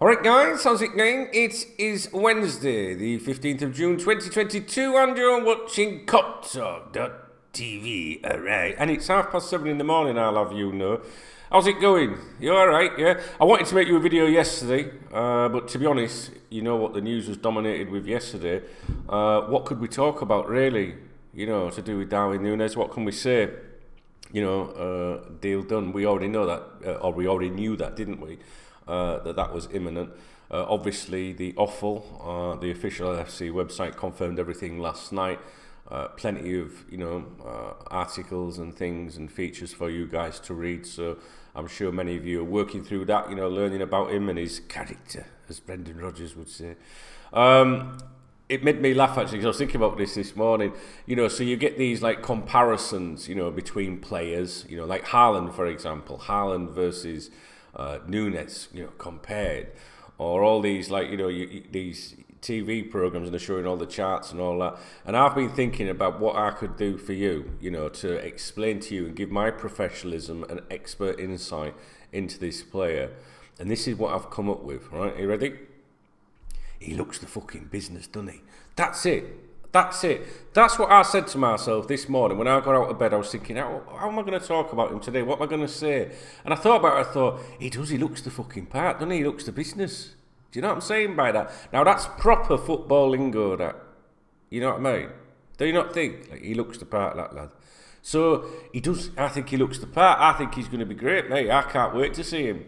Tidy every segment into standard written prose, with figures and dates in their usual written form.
Alright guys, how's it going? It is Wednesday, the 15th of June 2022 and you're watching CopTalk.tv, alright? And it's 7:30 in the morning, I'll have you know. How's it going? You alright, yeah? I wanted to make you a video yesterday, but to be honest, you know what the news was dominated with yesterday. What could we talk about really, to do with Darwin Núñez? What can we say? Deal done. We already know that, or we already knew that, didn't we? That was imminent. Obviously, the offal, the official LFC website confirmed everything last night. Plenty of articles and things and features for you guys to read. So I'm sure many of you are working through that. Learning about him and his character, as Brendan Rodgers would say. It made me laugh actually because I was thinking about this morning. So you get these like comparisons, between players. Like Haaland, for example, Haaland versus Núñez, compared, or all these these TV programs and they're showing all the charts and all that. And I've been thinking about what I could do for you, to explain to you and give my professionalism and expert insight into this player. And this is what I've come up with. Right, are you ready? He looks the fucking business, doesn't he? That's it. That's what I said to myself this morning when I got out of bed. I was thinking, how am I going to talk about him today? What am I going to say? And I thought about it. I thought, he looks the fucking part, doesn't he? He looks the business. Do you know what I'm saying by that? Now, that's proper football lingo, that. You know what I mean? Do you not think? Like, he looks the part, that lad. So, he does. I think he looks the part. I think he's going to be great, mate. I can't wait to see him.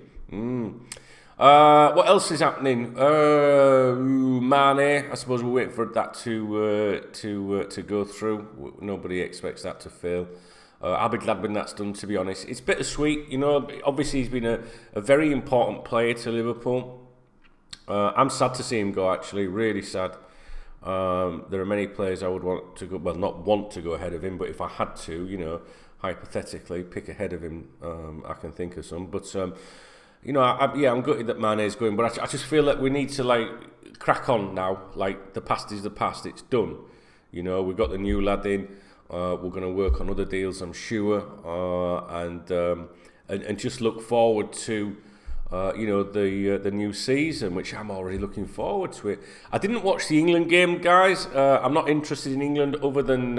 What else is happening? Mane. I suppose we're waiting for that to go through. Nobody expects that to fail. I'll be glad when that's done, to be honest. It's bittersweet, Obviously, he's been a very important player to Liverpool. I'm sad to see him go, actually. Really sad. There are many players I would want to go, well, not want to go ahead of him, but if I had to, hypothetically, pick ahead of him, I can think of some. But I'm gutted that Mane is going, but I just feel that we need to crack on now. Like, the past is the past; it's done. We've got the new lad in. We're going to work on other deals, I'm sure, and just look forward to the new season, which I'm already looking forward to it. I didn't watch the England game, guys. I'm not interested in England other than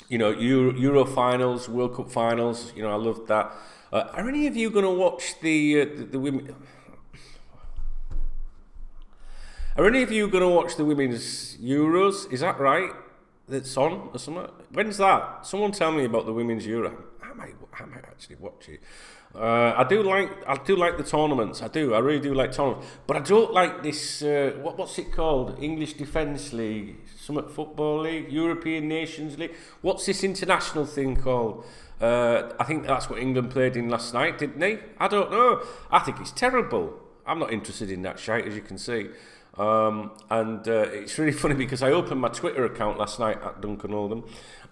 Euro finals, World Cup finals. I love that. Are any of you going to watch the women? Are any of you going to watch the women's Euros? Is that right? That's on or something? When's that? Someone tell me about the women's Euro. I might actually watch it. I do like the tournaments. I really do like tournaments. But I don't like this. What's it called? English Defence League, Summit Football League, European Nations League. What's this international thing called? I think that's what England played in last night, didn't they? I don't know. I think it's terrible. I'm not interested in that shite, as you can see. It's really funny because I opened my Twitter account last night at Duncan Oldham.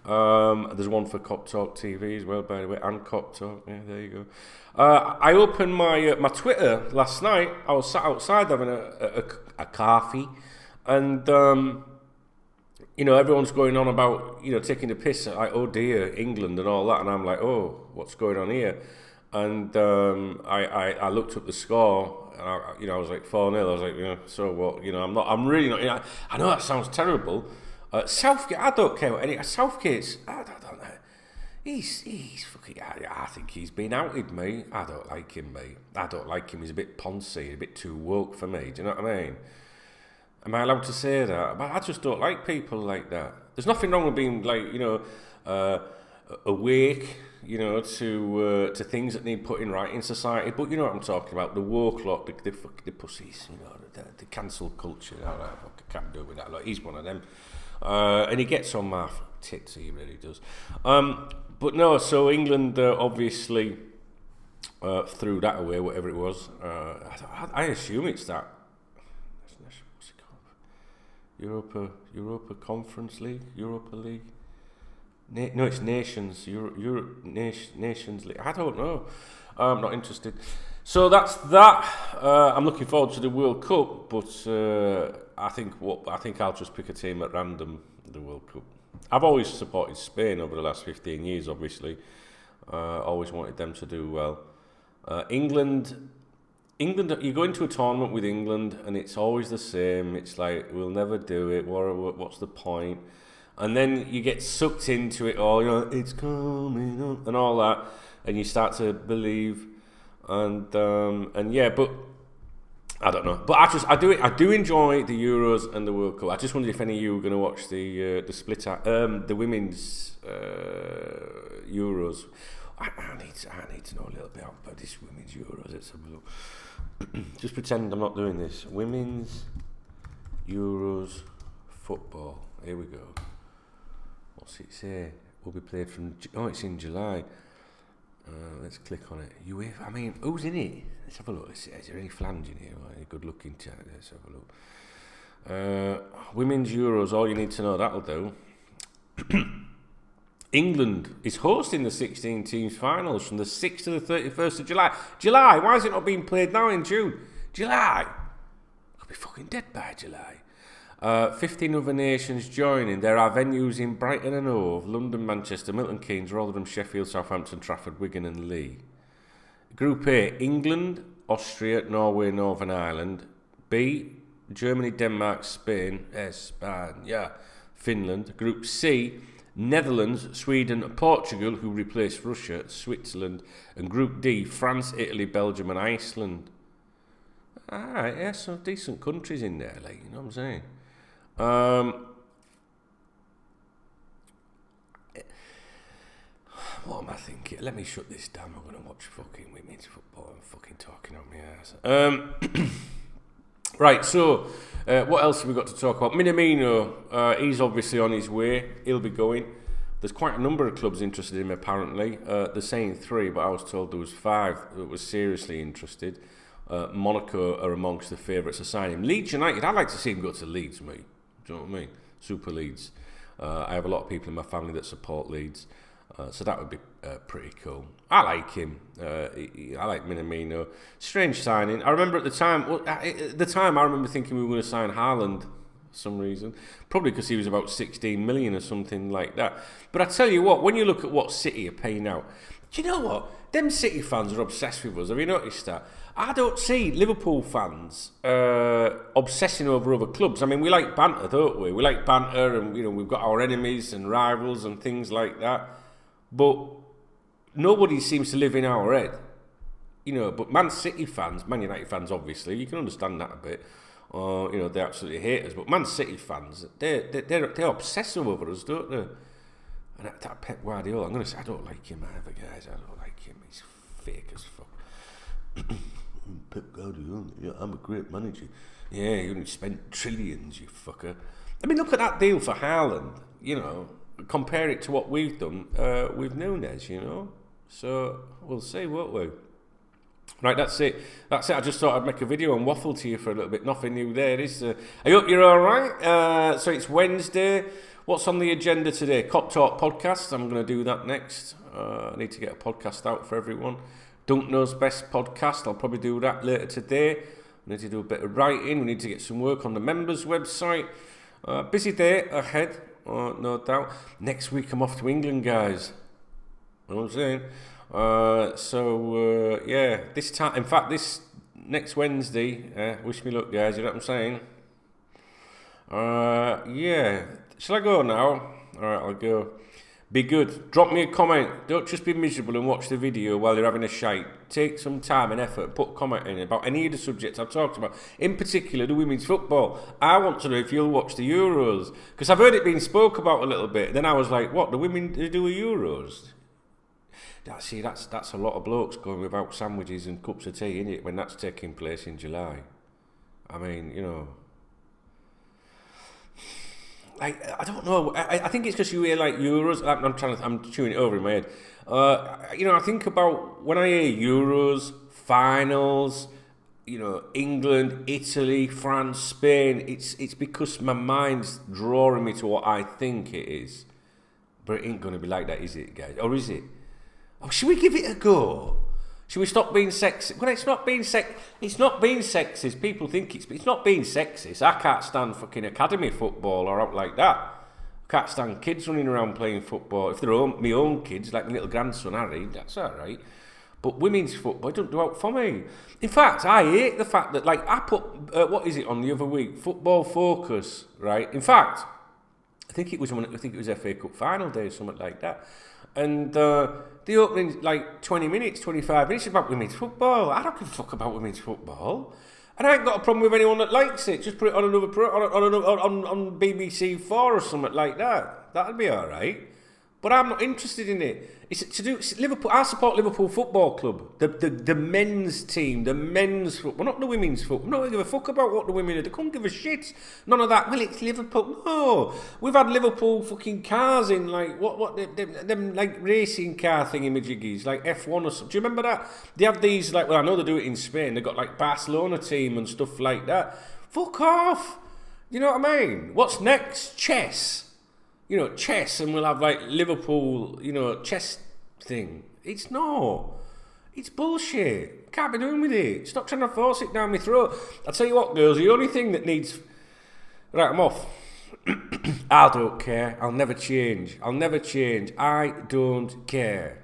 There's one for Cop Talk TV as well, by the way, and Cop Talk. Yeah, there you go. I opened my Twitter last night. I was sat outside having a coffee, and everyone's going on about taking the piss at, like, oh dear, England and all that, and I'm like, oh, what's going on here? And I looked up the score. And I was like 4-0. I was like, so what? I'm really not. I know that sounds terrible. Southgate, I don't care what any. Southgate's, I don't know. He's fucking. I think he's been outed, mate. I don't like him, mate. I don't like him. He's a bit poncy, a bit too woke for me. Do you know what I mean? Am I allowed to say that? But I just don't like people like that. There's nothing wrong with being awake, to things that need putting right in society. But you know what I'm talking about, the woke lot, the pussies, the cancel culture. I can't do it with that. Like, he's one of them. And he gets on my tits, he really does. But no, so England obviously threw that away, whatever it was. I assume it's that. What's it called? Europa Conference League? Europa League? No, it's Nations. Nations League. I don't know. I'm not interested. So that's that. I'm looking forward to the World Cup, but I think I'll just pick a team at random. The World Cup. I've always supported Spain over the last 15 years. Obviously, always wanted them to do well. England, England, you go into a tournament with England and it's always the same. It's like, we'll never do it. What's the point? And then you get sucked into it all, it's coming up and all that. And you start to believe. And yeah, but I don't know. But I do enjoy the Euros and the World Cup. I just wondered if any of you were going to watch the split, the women's Euros. I need to know a little bit about this women's Euros. Let's have a look. Just pretend I'm not doing this. Women's Euros football. Here we go. What's it say? Will be played from... Oh, it's in July. Let's click on it. UEFA. I mean, who's in it? Let's have a look. Is there any flange in here? Any good looking chat? Let's have a look. Women's Euros. All you need to know. That'll do. England is hosting the 16 teams finals from the 6th to the 31st of July. July? Why is it not being played now in June? July? I'll be fucking dead by July. 15 other nations joining. There are venues in Brighton and Hove, London, Manchester, Milton Keynes, Rotherham, Sheffield, Southampton, Trafford, Wigan and Lee. Group A, England, Austria, Norway, Northern Ireland. B, Germany, Denmark, Spain, España, Finland. Group C, Netherlands, Sweden, Portugal, who replaced Russia, Switzerland, and Group D, France, Italy, Belgium, and Iceland. Alright, yeah, some decent countries in there, like, you know what I'm saying? What am I thinking? Let me shut this down. I'm going to watch fucking women's football. I'm fucking talking out my ass. Right, so what else have we got to talk about? Minamino, he's obviously on his way. He'll be going. There's quite a number of clubs interested in him, apparently. They're saying 3, but I was told there was 5 that was seriously interested. Monaco are amongst the favourites to sign him. Leeds United, I'd like to see him go to Leeds, mate. Do you know what I mean? Super Leeds. I have a lot of people in my family that support Leeds. So that would be pretty cool. I like him. I like Minamino. Strange signing. I remember at the time, I remember thinking we were going to sign Haaland for some reason. Probably because he was about 16 million or something like that. But I tell you what, when you look at what City are paying out, do you know what? Them City fans are obsessed with us. Have you noticed that? I don't see Liverpool fans obsessing over other clubs. I mean, we like banter, don't we? We like banter and, we've got our enemies and rivals and things like that. But nobody seems to live in our head, But Man City fans, Man United fans, obviously, you can understand that a bit. They absolutely hate us. But Man City fans, they're obsessive over us, don't they? And that Pep Guardiola, I'm going to say, I don't like him either, guys. I don't like him. He's fake as fuck. Pep Guardiola, yeah, I'm a great manager. Yeah, you only spent trillions, you fucker. I mean, look at that deal for Haaland, compare it to what we've done with Núñez, So we'll see, won't we? Right, that's it. I just thought I'd make a video and waffle to you for a little bit. Nothing new there, is there? I hope you're all right. So it's Wednesday. What's on the agenda today? Cop Talk podcast. I'm going to do that next. I need to get a podcast out for everyone. Dunk Knows Best podcast. I'll probably do that later today. We need to do a bit of writing. We need to get some work on the members' website. Busy day ahead. No doubt. Next week I'm off to England, guys. You know what I'm saying? Yeah, this time, in fact, this next Wednesday, wish me luck, guys, you know what I'm saying? Yeah, shall I go now? Alright, I'll go. Be good. Drop me a comment. Don't just be miserable and watch the video while you're having a shite. Take some time and effort. Put a comment in about any of the subjects I've talked about. In particular, the women's football. I want to know if you'll watch the Euros. Because I've heard it being spoke about a little bit. Then I was like, what, the women do a Euros? See, that's a lot of blokes going without sandwiches and cups of tea, isn't it, when that's taking place in July? I mean, I don't know. I think it's because you hear like Euros. I'm chewing it over in my head. I think about when I hear Euros, finals, England, Italy, France, Spain. It's because my mind's drawing me to what I think it is. But it ain't going to be like that, is it, guys? Or is it? Oh, should we give it a go? Should we stop being sexist? Well, it's not being sexist. People think it's not being sexist. I can't stand fucking academy football or out like that. I can't stand kids running around playing football. If they're my own kids, like my little grandson Harry, that's all right. But women's football don't do out for me. In fact, I hate the fact that, like, I put, what is it on the other week? Football Focus, right? In fact, I think it was FA Cup final day or something like that. And the opening, like, 20 minutes, 25 minutes about women's football. I don't give a fuck about women's football. And I ain't got a problem with anyone that likes it. Just put it on on BBC 4 or something like that. That'll be all right. But I'm not interested in it. It's Liverpool. I support Liverpool Football Club, the men's team, the men's football, not the women's football. I'm not going to give a fuck about what the women are. They couldn't give a shit. None of that. Well, it's Liverpool. No, we've had Liverpool fucking cars in, like them like racing car thingy-majiggies, like F1 or something. Do you remember that? They have these, like, well, I know they do it in Spain. They've got like Barcelona team and stuff like that. Fuck off. You know what I mean? What's next? Chess. You know, chess, and we'll have, like, Liverpool, you know, chess thing. It's bullshit. Can't be doing with it. Stop trying to force it down my throat. I'll tell you what, girls, the only thing that needs... Right, I'm off. I don't care. I'll never change. I don't care.